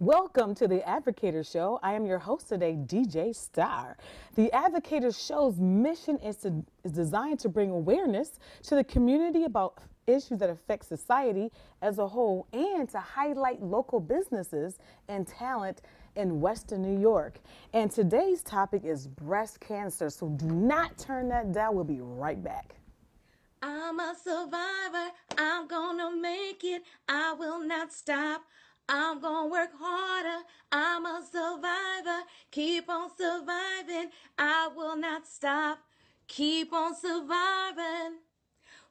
Welcome to the Advocator Show. I am your host today, DJ Star. The Advocator Show's mission is designed to bring awareness to the community about issues that affect society as a whole and to highlight local businesses and talent in Western New York. And today's topic is breast cancer, so do not turn that down. We'll be right back. I'm a survivor, I'm gonna make it, I will not stop. I'm gonna work harder, I'm a survivor, keep on surviving, I will not stop. Keep on surviving,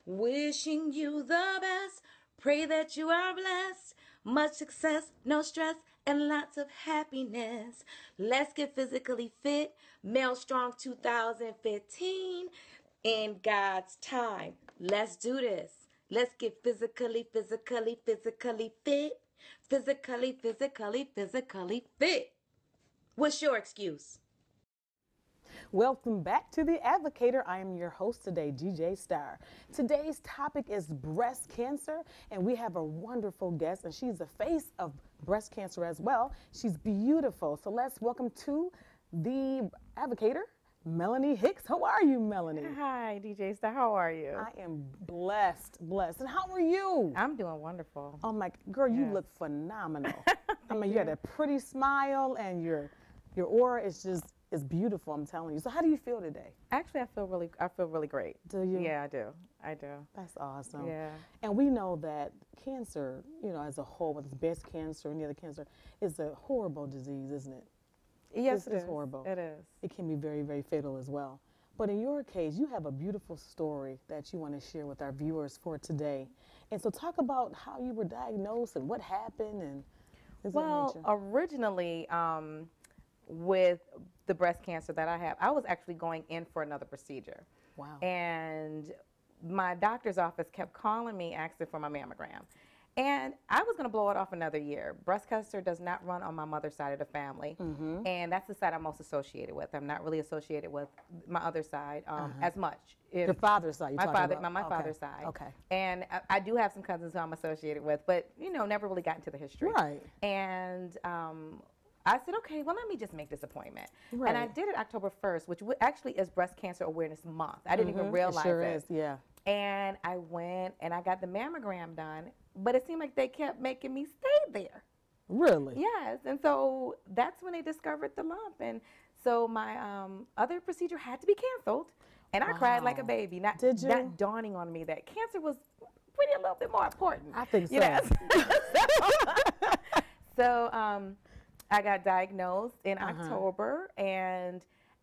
wishing you the best, pray that you are blessed. Much success, no stress, and lots of happiness. Let's get physically fit, Male Strong 2015. In God's time. Let's do this. Let's get physically fit. Physically fit. What's your excuse? Welcome back to The Advocator. I am your host today, DJ Star. Today's topic is breast cancer, and we have a wonderful guest, and she's the face of breast cancer as well. She's beautiful. So let's welcome to The Advocator, Melanie Hicks. How are you, Melanie? Hi, DJ Star. How are you? I am blessed. And how are you? I'm doing wonderful. Oh my girl, you look phenomenal. I mean, you got a pretty smile, and your aura is beautiful. I'm telling you. So, how do you feel today? Actually, I feel really great. Do you? Yeah, I do. That's awesome. Yeah. And we know that cancer, as a whole, whether it's breast cancer or any other cancer, is a horrible disease, isn't it? Yes, it's horrible. It is. It can be very, very fatal as well. But in your case, you have a beautiful story that you want to share with our viewers for today. And so talk about how you were diagnosed and what happened and things of that nature. Originally, with the breast cancer that I have, I was actually going in for another procedure. Wow. And my doctor's office kept calling me asking for my mammogram. And I was going to blow it off another year. Breast cancer does not run on my mother's side of the family. Mm-hmm. And that's the side I'm most associated with. I'm not really associated with my other side as much. Your father's side, my father's side. Okay. And I do have some cousins who I'm associated with, but, never really got into the history. Right. And I said, okay, well, let me just make this appointment. Right. And I did it October 1st, which actually is Breast Cancer Awareness Month. I didn't even realize it. Sure is, yeah. And I went and I got the mammogram done. But it seemed like they kept making me stay there. Really? Yes. And so that's when they discovered the lump. And so my other procedure had to be canceled. And I cried like a baby. Did you? Not dawning on me that cancer was pretty a little bit more important. I think so. Yes. So I got diagnosed in October. And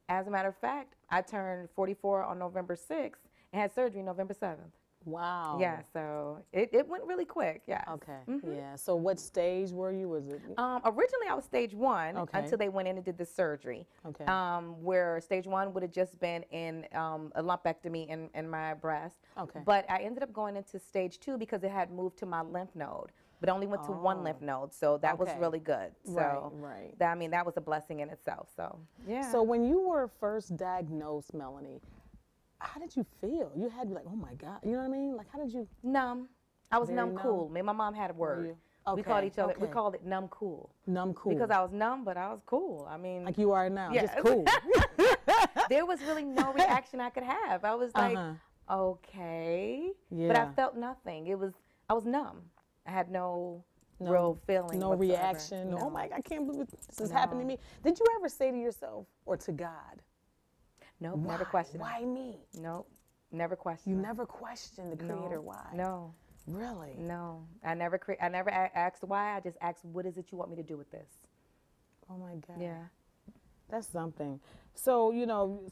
as a matter of fact, I turned 44 on November 6th and had surgery November 7th. Wow. Yeah, so it went really quick, yeah. Okay, yeah. So what stage were you? Was it? Originally, I was stage 1 until they went in and did the surgery. Okay. Where stage 1 would have just been in a lumpectomy in my breast. Okay. But I ended up going into stage 2 because it had moved to my lymph node, but only went to one lymph node, so that was really good. So right. that was a blessing in itself. So yeah. So when you were first diagnosed, Melanie, how did you feel? You had to be like, oh my God, you know what I mean? Like, how did you? Numb. I was Very numb cool. Me and my mom had a word. Okay. We called each other. We called it numb cool. Numb cool. Because I was numb, but I was cool. I mean, like you are now, yes. just cool. There was really no reaction I could have. I was like, okay, but I felt nothing. I was numb. I had no real feeling. No whatsoever. reaction. No. Oh my God, I can't believe this is happening to me. Did you ever say to yourself or to God? Nope, never questioned. Why me? Nope, never questioned. You never questioned the Creator. Why? No. Really? No, I never asked why. I just asked, what is it you want me to do with this? Oh my God. Yeah. That's something. So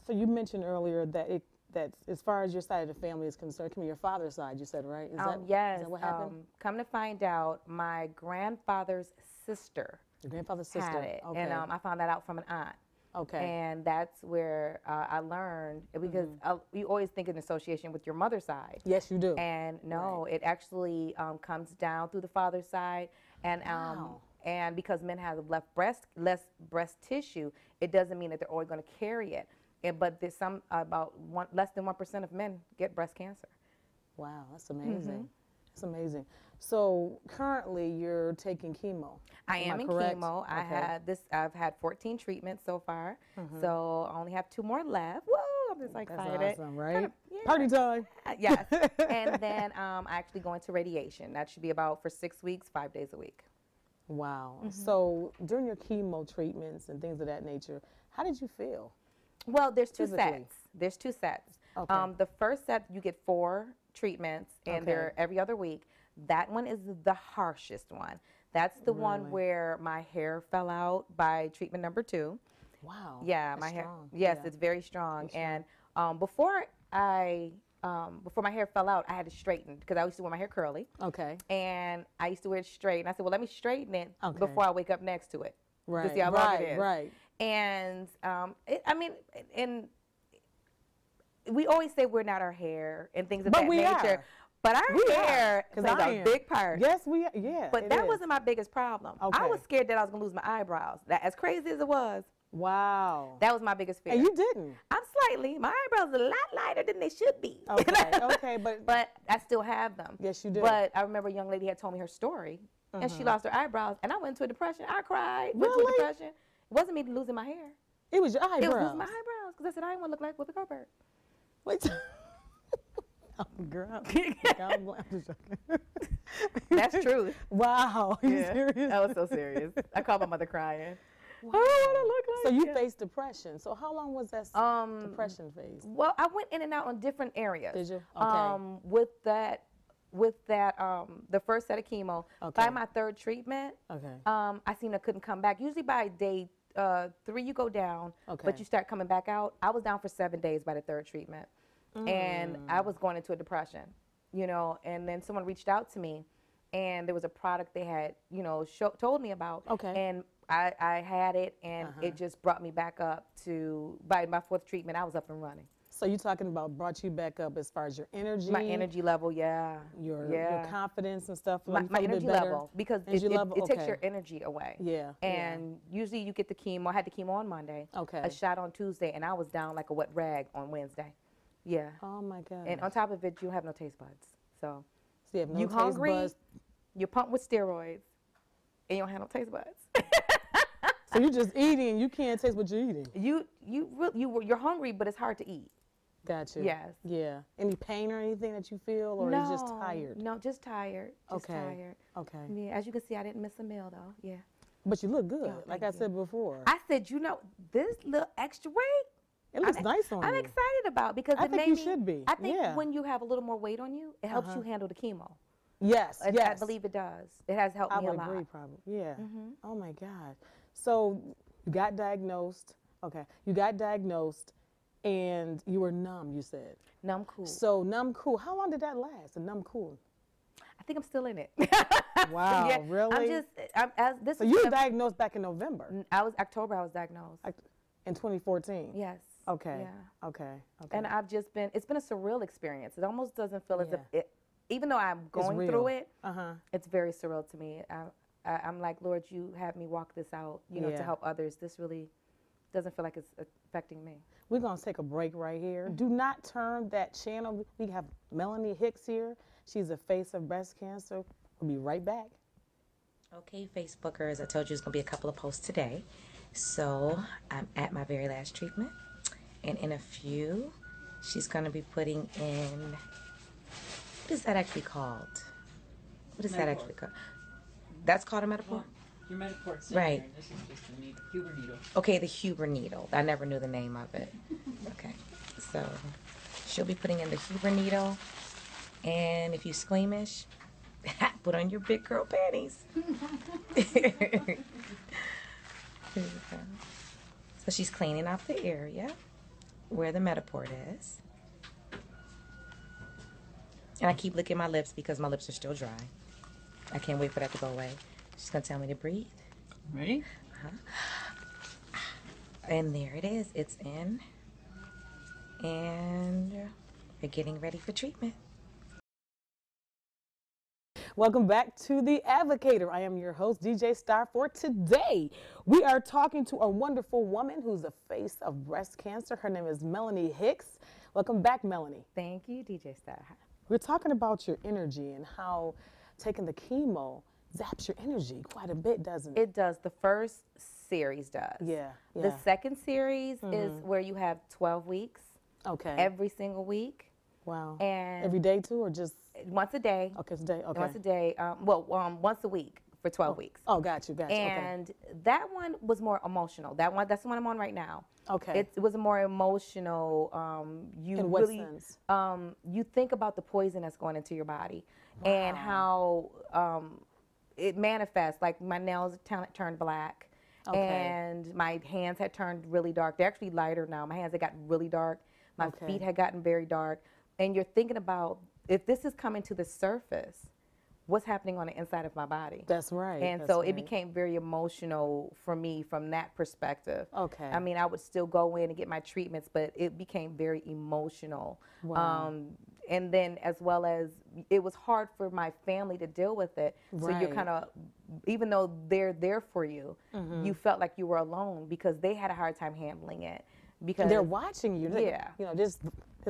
so you mentioned earlier that that as far as your side of the family is concerned, your father's side, you said, right? Yes. Is that what happened? Come to find out, my grandfather's sister. Your grandfather's sister had it, okay. and I found that out from an aunt. Okay. And that's where I learned, because you always think in association with your mother's side. Yes, you do. And no, it actually comes down through the father's side. And and because men have less breast tissue, it doesn't mean that they're always going to carry it. But there's less than 1% of men get breast cancer. Wow, that's amazing. That's amazing. So currently you're taking chemo. I am in correct? chemo. Okay. I've had 14 treatments so far, so I only have 2 more left. Woo! I'm just That's excited. awesome, right? Kind of, yeah. Party time. Yes. And then I actually go into radiation. That should be about for 6 weeks, 5 days a week. Wow. So during your chemo treatments and things of that nature, how did you feel? Well, there's 2 Physically. sets. There's 2 sets. Okay. The first set, you get 4 treatments, and they're every other week. That one is the harshest one. That's the one where my hair fell out by treatment number 2. Wow. Yeah, That's my hair. strong. Yes, Yeah. it's very strong. And before my hair fell out, I had to straighten because I used to wear my hair curly. Okay. And I used to wear it straight. And I said, well, let me straighten it Okay. before I wake up next to it. Right. To see how long it is. Right. And and we always say we're not our hair and things of But that we nature. are. But our hair Because plays I a am. big part. Yes, we are. Yeah. But it that is. wasn't my biggest problem. I Okay. was scared that I was gonna lose my eyebrows. That, as crazy as it was, Wow. that was my biggest fear. And you didn't. I'm slightly. My eyebrows are a lot lighter than they should be. Okay. Okay. But I still have them. Yes, you do. But I remember a young lady had told me her story, and she lost her eyebrows, and I went into a depression. I cried. Went into a Really? depression. It wasn't me losing my hair. It was your eyebrows. It was losing my eyebrows because I said I didn't want to look like Whoopi Goldberg. Wait. Oh, girl. I'm just joking. That's true. Wow. You serious? I was so serious. I called my mother crying. Wow. I don't want to look like So you you. faced depression. So how long was that depression phase? Well, I went in and out on different areas. Did you? Okay. With that, the first set of chemo, Okay. by my 3rd treatment, Okay. I seen I couldn't come back. Usually by day 3 you go down, Okay. but you start coming back out. I was down for 7 days by the 3rd treatment, and I was going into a depression, and then someone reached out to me, and there was a product they had, told me about, Okay. and I had it, and it just brought me back up to, by my 4th treatment, I was up and running. So you're talking about brought you back up as far as your energy, My energy level, yeah. your confidence and stuff. My You feel a bit energy better? level, because Energy it level? takes Okay. your energy away. Yeah. And usually you get the chemo. I had the chemo on Monday, Okay. a shot on Tuesday, and I was down like a wet rag on Wednesday. Yeah. Oh my God. And on top of it, you have no taste buds. So So you have no you taste hungry, buds. you're pumped with steroids, and you don't have no taste buds. So you're just eating. You can't taste what you're eating. You're hungry, but it's hard to eat. Gotcha. Yes. Yeah. Any pain or anything that you feel, or are you just tired? No, just tired. Just Okay. tired. Okay. Yeah, as you can see, I didn't miss a meal though. Yeah. But you look good, Oh, like thank I you. said before. I said, this little extra weight, It looks nice on I'm you. excited about because I it think made you me, should be. I think Yeah. when you have a little more weight on you, it helps you handle the chemo. Yes. Yes. I believe it does. It has helped I me a would lot. agree, probably. Yeah. Oh my God. So you got diagnosed. Okay. You got diagnosed, and you were numb. You said. Numb cool. So numb cool. How long did that last? A numb cool. I think I'm still in it. Wow. Yeah, Really? This So is you were gonna- diagnosed back in November, October I was diagnosed. in 2014. Yes. Okay. Yeah. Okay. And it's been a surreal experience. It almost doesn't feel as if Yeah. even though I'm going real. through it, Uh-huh. it's very surreal to me. I'm like, Lord, you have me walk this out, to Yeah. help others. This really doesn't feel like it's affecting me. We're going to take a break right here. Do not turn that channel. We have Melanie Hicks here. She's the face of breast cancer. We'll be right back. Okay, Facebookers, I told you there's going to be a couple of posts today. So I'm at my very last treatment. And in a few, she's going to be putting in, what is that actually called? What is that actually called? That's called a Metapore? Your Metaport's Right. here, and this is just a needle, Huber needle. Okay, the Huber needle. I never knew the name of it. Okay, so she'll be putting in the Huber needle. And if you're squeamish, put on your big girl panties. So she's cleaning off the area where the Metaport is. And I keep licking my lips because my lips are still dry. I can't wait for that to go away. She's going to tell me to breathe. Ready? And there it is. It's in. And we're getting ready for treatment. Welcome back to The Advocator. I am your host, DJ Star. For today, we are talking to a wonderful woman who's the face of breast cancer. Her name is Melanie Hicks. Welcome back, Melanie. Thank you, DJ Star. We're talking about your energy and how taking the chemo zaps your energy quite a bit, doesn't it? It does. The first series does. Yeah. The second series is where you have 12 weeks Okay. every single week. Wow. And Every day too, or just once a day. okay? It's a day. Okay. Once a day. Once a week for 12 weeks. Oh, got you. Okay. And that one was more emotional. That's the one I'm on right now. Okay. It was a more emotional. You In what really, sense? You think about the poison that's going into your body, and how it manifests. Like my nails turned black, and my hands had turned really dark. They're actually lighter now. My hands had gotten really dark. My feet had gotten very dark. And you're thinking about, if this is coming to the surface, what's happening on the inside of my body? That's right. And so it became very emotional for me from that perspective. Okay. I mean, I would still go in and get my treatments, but it became very emotional. Wow. And then as well as it was hard for my family to deal with it. So you're Right. kind of, even though they're there for you, you felt like you were alone because they had a hard time handling it. Because they're watching you. Yeah. You know, this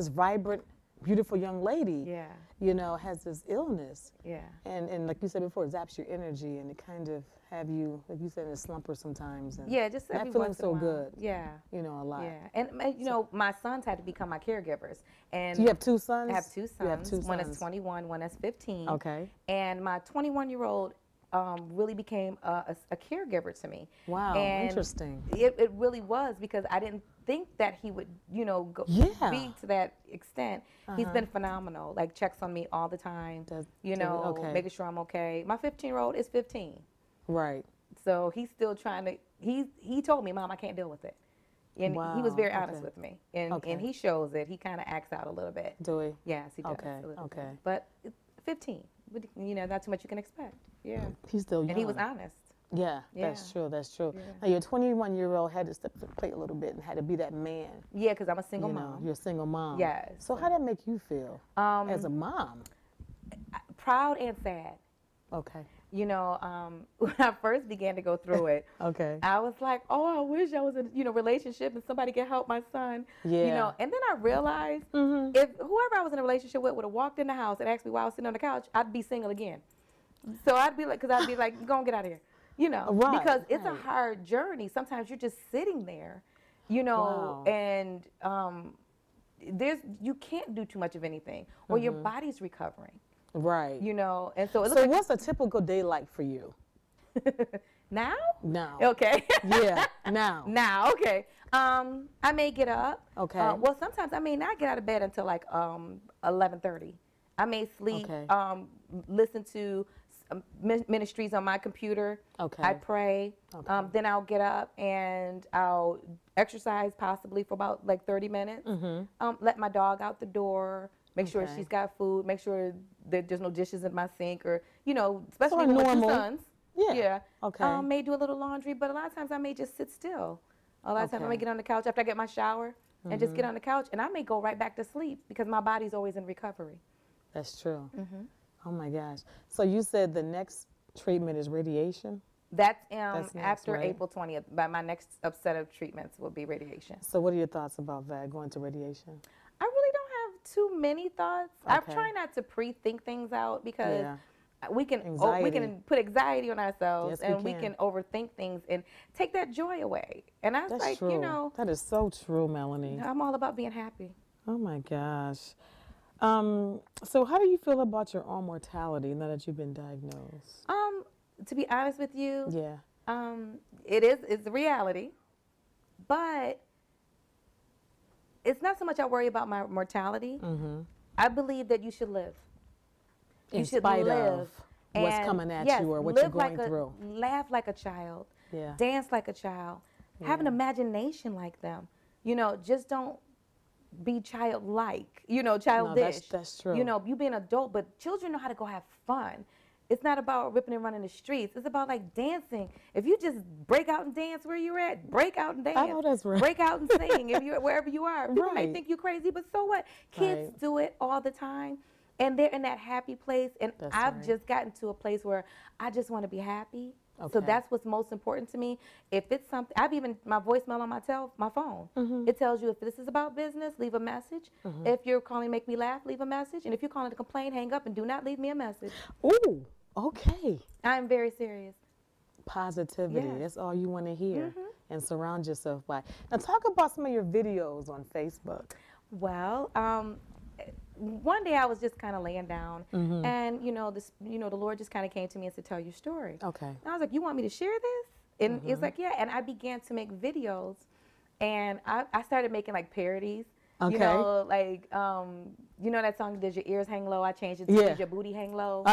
vibrant, beautiful young lady. Yeah. You know, has this illness. Yeah. And like you said before, it zaps your energy and it kind of have you, like you said, in a slumper sometimes. And Yeah, just not every feeling once in so a while. good. Yeah. You know, a lot. Yeah, and you know, my sons had to become my caregivers. And Do you have two sons? I have two You have sons. two One sons. is 21, one is 15. Okay. And my 21-year-old really became a caregiver to me. Wow, And interesting. It really was, because I didn't think that he would, you know, be to that extent. He's been phenomenal. Like, checks on me all the time. Making sure I'm okay. My 15-year-old is 15. Right. So he's still trying to. He told me, "Mom, I can't deal with it," and he was Wow, very honest okay. with me. And Okay. and he shows it. He kind of acts out a little bit. Do we? Yes, he does. Okay, a little okay. bit. But 15, you know, not too much you can expect. Yeah. He's still young. And he was honest. Yeah, that's Yeah. true. That's true. Yeah. Now, your 21-year-old had to step to the plate a little bit and had to be that man. Yeah, because I'm a single You know, mom. you're a single mom. Yes. So how did that make you feel as a mom? Proud and sad. Okay. You know, when I first began to go through it, Okay. I was like, oh, I wish I was in, you know, relationship and somebody could help my son. Yeah. You know, and then I realized if whoever I was in a relationship with would have walked in the house and asked me why I was sitting on the couch, I'd be single again. So I'd be like, go and get out of here. You know, Right, because it's a right. hard journey. Sometimes you're just sitting there, you know, Wow. and you can't do too much of anything, or your body's recovering. Right. You know, and so it looks So like what's a typical day like for you? now. Now. Okay. Yeah. Now. Now, okay. I may get up. Okay. Well, sometimes I may not get out of bed until like 11:30. I may sleep. Okay. Listen to ministries on my computer. Okay. I pray. Okay. Then I'll get up and I'll exercise possibly for about like 30 minutes. Let my dog out the door. Make sure Okay. she's got food. Make sure that there's no dishes in my sink, or, you know, especially So with two normal. sons. Yeah. Yeah. Okay. May do a little laundry, but a lot of times I may just sit still. A lot of times I may Okay. get on the couch after I get my shower and just get on the couch, and I may go right back to sleep because my body's always in recovery. That's true. Oh my gosh. So you said the next treatment is radiation? That's, That's next, after right? April 20th. But my next set of treatments will be radiation. So what are your thoughts about that, going to radiation? I really don't have too many thoughts. I Okay. try not to pre-think things out because Yeah. we can Anxiety. put anxiety on ourselves, Yes, and we we can. can overthink things and take that joy away. And I was That's like, true. you know, That is so true, Melanie. I'm all about being happy. Oh my gosh. So how do you feel about your own mortality now that you've been diagnosed? To be honest with you, Yeah. it's a reality, but it's not so much I worry about my mortality. I believe that you should live. In should spite live of what's and, coming at yes, you or what you're live like going through. Laugh like a child. Yeah. Dance like a child. Have an Yeah. imagination like them. You know, just don't be childlike. You know, childish. that's true. You know, you be an adult, but children know how to go have fun. It's not about ripping and running the streets. It's about like dancing. If you just break out and dance where you're at, break out and dance. I know that's right. Break out and sing if you're wherever you are. People may Right. think you crazy, but so what? Kids Right. do it all the time. And they're in that happy place. And That's I've right. just gotten to a place where I just want to be happy. So Okay. that's what's most important to me. If it's something, I've even, my voicemail on my phone, it tells you if this is about business, leave a message. If you're calling to make me laugh, leave a message. And if you're calling to complain, hang up and do not leave me a message. Ooh. Okay. I'm very serious. Positivity. Yes. That's all you want to hear. And surround yourself by. Now, talk about some of your videos on Facebook. Well, one day I was just kind of laying down, and the Lord just kind of came to me and said, "Tell your story." Okay. And I was like, "You want me to share this?" And it's like, "Yeah." And I began to make videos, and I started making like parodies. Okay. You know, like that song, "Does Your Ears Hang Low?" I changed it to Yeah. "Does Your Booty Hang Low?"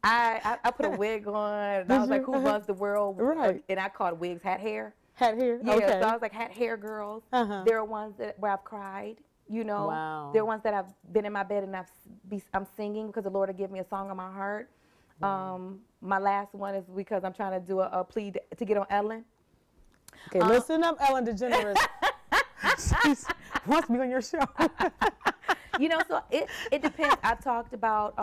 I- I put a wig on, and I was like, "Who runs the world?" Right. And I called wigs hat hair. Hat here. Yeah, Okay. so I was like, hat hair girls. There are ones where I've cried, Wow. There are ones that I've been in my bed and I'm singing because the Lord will give me a song on my heart. My last one is because I'm trying to do a plea to get on Ellen. Okay, listen up, Ellen DeGeneres. She wants to be on your show. So it depends. I talked about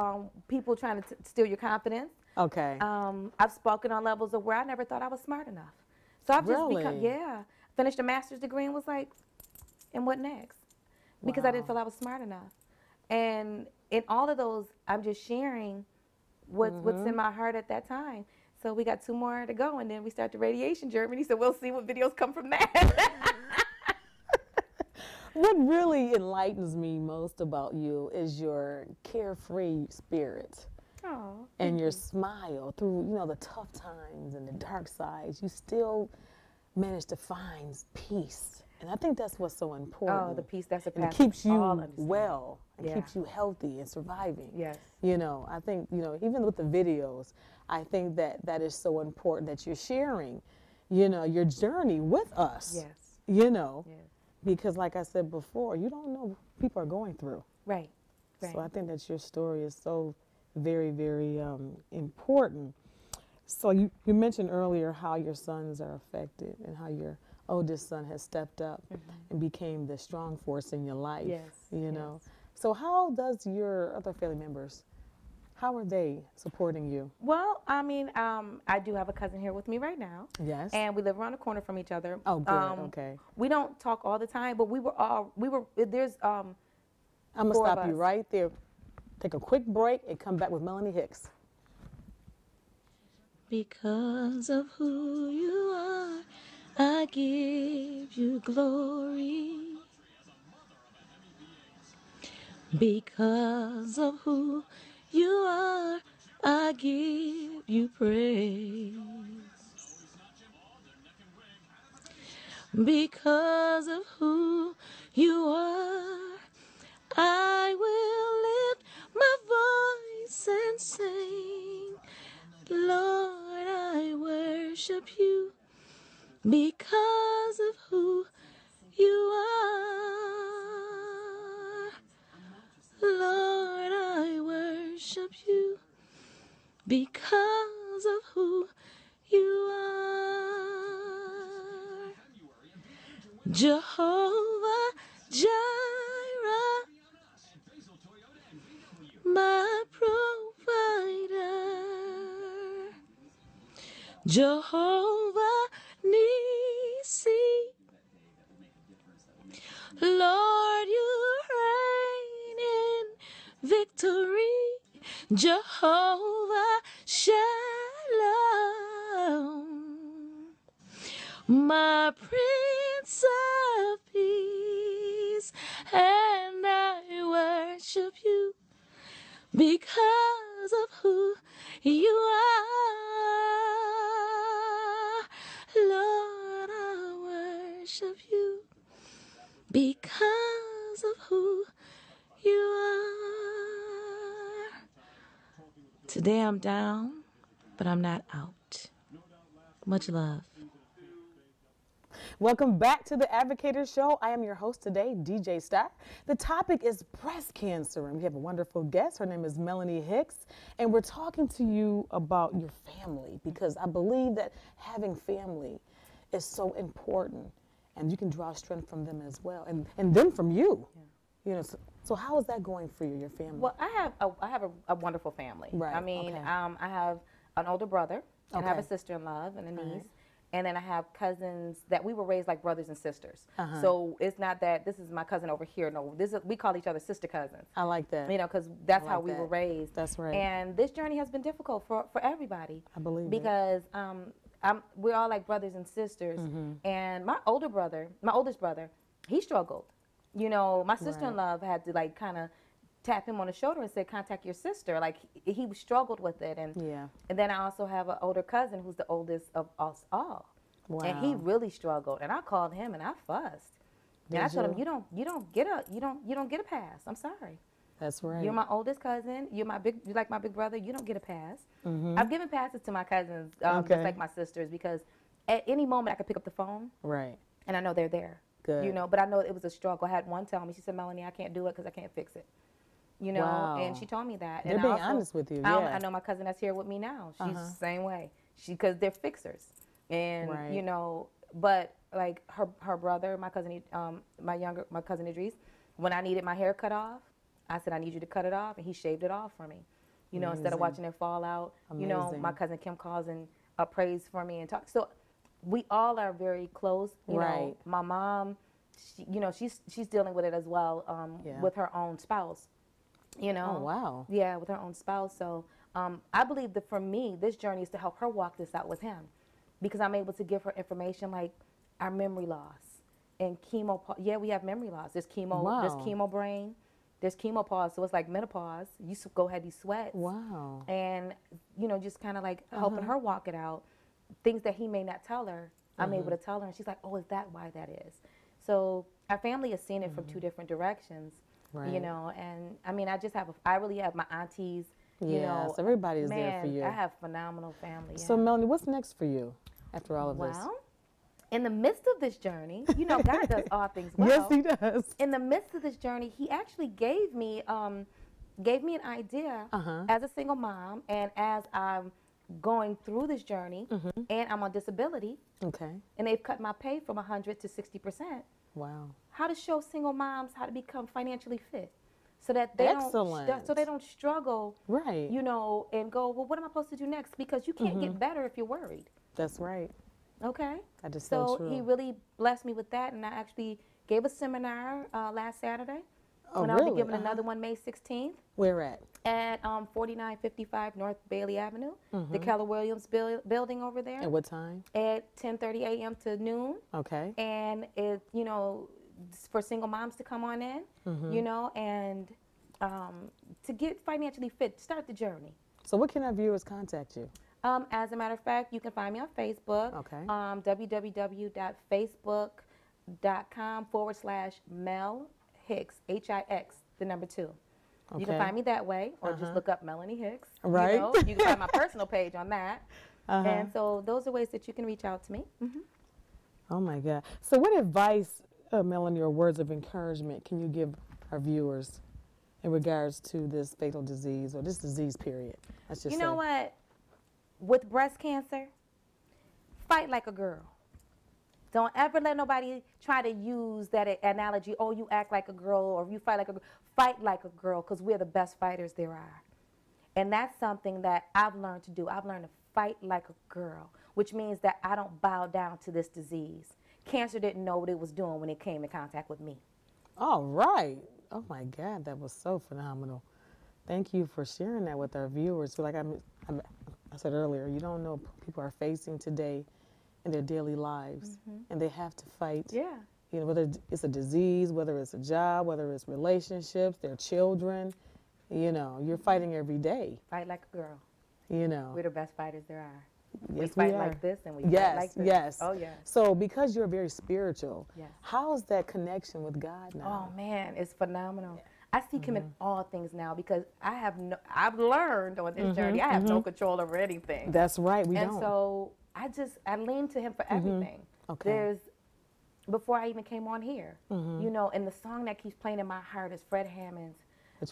people trying to steal your confidence. Okay. I've spoken on levels of where I never thought I was smart enough. So I've just Really? finished a master's degree and was like, and what next? Because I didn't Wow. feel I was smart enough. And in all of those, I'm just sharing what's in my heart at that time. So we got 2 more to go, and then we start the radiation Germany. So we'll see what videos come from that. What really enlightens me most about you is your carefree spirit. Oh, And your smile through, the tough times and the dark sides. You still manage to find peace. And I think that's what's so important. oh, the peace that And it surpasses keeps all you understanding. well and Yeah. keeps you healthy and surviving. Yes. I think, even with the videos, I think that is so important that you're sharing, your journey with us. Yes. Yes. Because like I said before, you don't know what people are going through. Right. Right. So I think that your story is so very, very important. So you mentioned earlier how your sons are affected and how your oldest son has stepped up and became the strong force in your life. Yes, So how does your other family members, how are they supporting you? Well, I mean, I do have a cousin here with me right now. Yes. And we live around the corner from each other. Oh, good. Okay. We don't talk all the time, but there's I'm gonna 4 of stop you us. right there. Take a quick break and come back with Melanie Hicks. Because of who you are, I give you glory. Because of who you are, I give you praise. Because of who you are, I will lift my voice and sing, Lord, I worship you because of who you are. Lord, I worship you because of who you are. Jehovah Jireh, my provider. Jehovah Nissi, Lord, you reign in victory. Jehovah Shalom, my Prince of Peace, and I worship you because of who you are. Lord, I worship you because of who you are. Today I'm down, but I'm not out. Much love. Welcome back to the Advocator Show. I am your host today, DJ Star. The topic is breast cancer, and we have a wonderful guest. Her name is Melanie Hicks, and we're talking to you about your family because I believe that having family is so important, and you can draw strength from them as well, and them from you. Yeah. So how is that going for you, your family? Well, I have a wonderful family. Right, I mean, okay. I have an older brother, and I have a Okay. sister-in-law and a niece. Right. And then I have cousins that we were raised like brothers and sisters. Uh-huh. So it's not that this is my cousin over here. No, we call each other sister cousins. I like that. You know, because that's I how like we that. were raised. That's right. And this journey has been difficult for everybody. I believe it. because we're all like brothers and sisters. And my oldest brother, he struggled. You know, my sister-in-law had to like kind of tap him on the shoulder and say, contact your sister. Like he struggled with it. And then I also have an older cousin who's the oldest of us all. Wow. And he really struggled. And I called him and I fussed. And I told him, you don't get a pass. I'm sorry. That's right. You're my oldest cousin. You're like my big brother. You don't get a pass. I've given passes to my cousins, just like my sisters, because at any moment I could pick up the phone. Right. And I know they're there. Good. You know, but I know it was a struggle. I had one tell me, she said, Melanie, I can't do it because I can't fix it. You know, Wow. and she told me that. They're and being I also, honest with you. I know my cousin that's here with me now. She's the same way. Because they're fixers. And, you know, but like her brother, my cousin, my cousin Idris, when I needed my hair cut off, I said, I need you to cut it off. And he shaved it off for me. You know, instead of watching it fall out. You know, my cousin Kim calls and prays for me and talks. So we all are very close. You know, my mom, you know, she's dealing with it as well with her own spouse. You know. Oh, wow. Yeah, with her own spouse. So I believe that for me, this journey is to help her walk this out with him, because I'm able to give her information like our memory loss and chemo. Yeah, we have memory loss. There's chemo. There's chemo brain. There's chemopause, so it's like menopause. You go ahead, you sweat. Wow. And, you know, just kind of like helping her walk it out. Things that he may not tell her, I'm able to tell her. And she's like, oh, is that why that is? So our family has seen it from two different directions, you know. And, I mean, I really have my aunties, you know. Everybody is there for you. I have phenomenal family. So, Melanie, what's next for you after all of this? Well, in the midst of this journey, you know, God does all things well. Yes, he does. In the midst of this journey, he actually gave me an idea as a single mom, and as I'm going through this journey, and I'm on disability. Okay. And they've cut my pay from 100 to 60%. Wow. How to show single moms how to become financially fit, so that they don't struggle. Right. You know, and go, well, what am I supposed to do next? Because you can't get better if you're worried. That's right. Okay. That is so true. He really blessed me with that, and I actually gave a seminar last Saturday. Oh, and really? I'll be giving another one May 16th. Where at? At 4955 North Bailey Avenue, the Keller Williams building over there. At what time? At 10:30 a.m. to noon. Okay. And it, you know, for single moms to come on in, you know, and to get financially fit, start the journey. So what can our viewers contact you? As a matter of fact, you can find me on Facebook. Okay. www.facebook.com/Mel Hicks, Hix, the number 2. Okay. You can find me that way, or just look up Melanie Hicks. Right. You know, you can find my personal page on that. And so those are ways that you can reach out to me. Oh my God. So what advice, Melanie, or words of encouragement can you give our viewers in regards to this fatal disease, or this disease period? Let's just You know what? With breast cancer, fight like a girl. Don't ever let nobody try to use that analogy, oh, you act like a girl or you fight like a girl. Fight like a girl, because we're the best fighters there are. And that's something that I've learned to do. I've learned to fight like a girl, which means that I don't bow down to this disease. Cancer didn't know what it was doing when it came in contact with me. All right. Oh, my God, that was so phenomenal. Thank you for sharing that with our viewers. Like I said earlier, you don't know what people are facing today in their daily lives, and they have to fight. Yeah. You know, whether it's a disease, whether it's a job, whether it's relationships, their children, you know, you're fighting every day. Fight like a girl. You know. We're the best fighters there are. Yes, we fight like this, and we fight like this. Yes. Oh, yes. So because you're very spiritual, how's that connection with God now? Oh, man, it's phenomenal. Yeah. I seek him in all things now, because I've learned on this journey, I have no control over anything. That's right, we don't. And so I lean to him for everything. Okay. Before I even came on here, you know, and the song that keeps playing in my heart is Fred Hammond's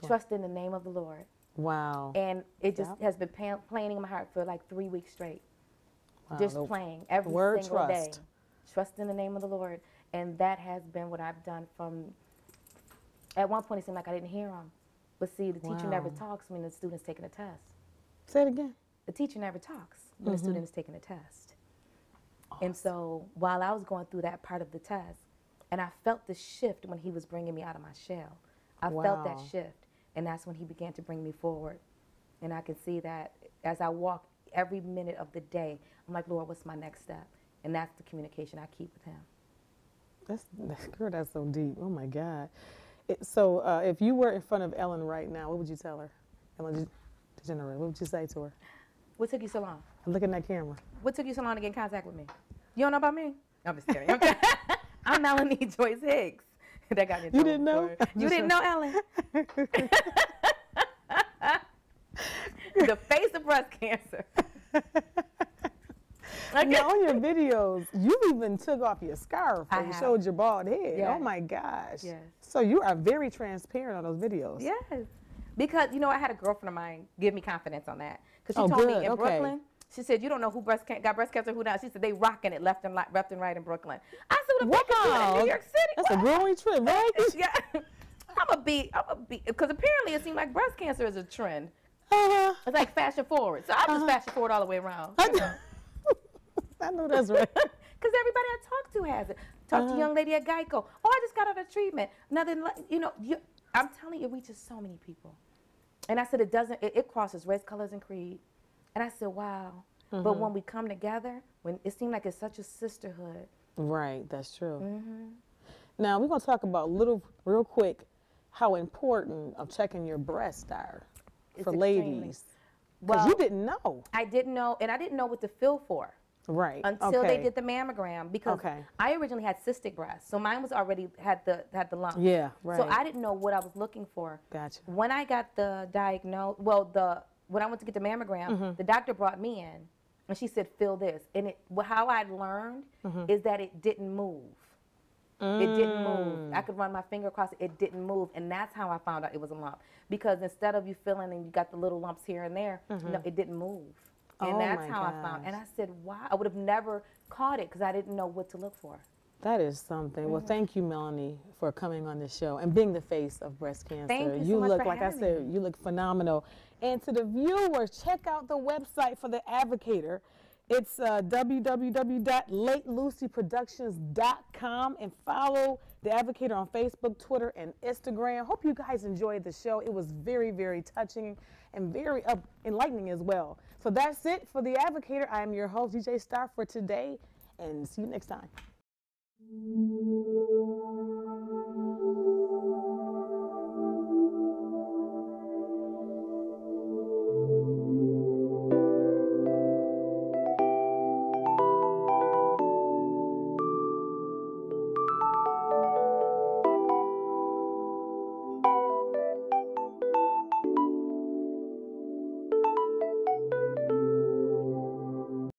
Trust in the Name of the Lord. Wow. And it just has been playing in my heart for like 3 weeks straight. Wow. Just playing every single day. Trust in the name of the Lord. And that has been what I've done from, at one point it seemed like I didn't hear him. But see, the teacher never talks when the student's taking a test. Say it again. The teacher never talks when the student is taking a test. And so while I was going through that part of the test, and I felt the shift when he was bringing me out of my shell. I felt that Wow. shift, and that's when he began to bring me forward. And I can see that as I walk every minute of the day, I'm like, Lord, what's my next step? And that's the communication I keep with him. Girl, that's so deep. Oh my God. So if you were in front of Ellen right now, what would you tell her? Ellen DeGeneres, what would you say to her? What took you so long? Look in that camera. What took you so long to get in contact with me? You don't know about me? I'm just kidding. Okay. I'm Melanie Joyce Hicks. That got me in You trouble didn't know? before. You didn't know, Ellen? The face of breast cancer. Okay. Now, on your videos, you even took off your scarf I and have. showed your bald head. Yes. Oh my gosh. Yes. So you are very transparent on those videos. Yes. Because, you know, I had a girlfriend of mine give me confidence on that. Because she Oh, told good. me in Okay. Brooklyn, she said, you don't know who got breast cancer, who now. She said, they rocking it left and right in Brooklyn. I said, well, if they can do that in New York City. That's a growing trend, right? Yeah. I'm a be, because apparently it seeed like breast cancer is a trend. It's like fashion forward. So I just fashion forward all the way around. You know. I know that's right. Because everybody I talk to has it. Talk to a young lady at Geico. Oh, I just got out of treatment. Nothing, you know, I'm telling you, it reaches so many people. And I said, it crosses race, colors, and creed. And I said, wow. But when we come together, when it seemed like it's such a sisterhood. Right, that's true. Now, we're going to talk about real quick, how important of checking your breasts are It's for extremely. ladies. Because Well, you didn't know. I didn't know, and I didn't know what to feel for. Right. Until they okay. did the mammogram, because Okay. I originally had cystic breasts, so mine was already had the lump. Yeah, right. So I didn't know what I was looking for. Gotcha. When I got the when I went to get the mammogram, the doctor brought me in, and she said, "Feel this." And how I learned is that it didn't move. It didn't move. I could run my finger across it. It didn't move, and that's how I found out it was a lump. Because instead of you feeling and you got the little lumps here and there, no, it didn't move. And Oh that's my how I found. gosh. And I said, wow, I would have never caught it because I didn't know what to look for. That is something. Well, thank you, Melanie, for coming on the show and being the face of breast cancer. Thank you so much look, for like I having said, you look phenomenal. And to the viewers, check out the website for the Advocator. It's www.latelucyproductions.com, and follow the Advocator on Facebook, Twitter, and Instagram. Hope you guys enjoyed the show. It was very, very touching and very enlightening as well. So that's it for the Advocator. I am your host, DJ Star, for today, and see you next time.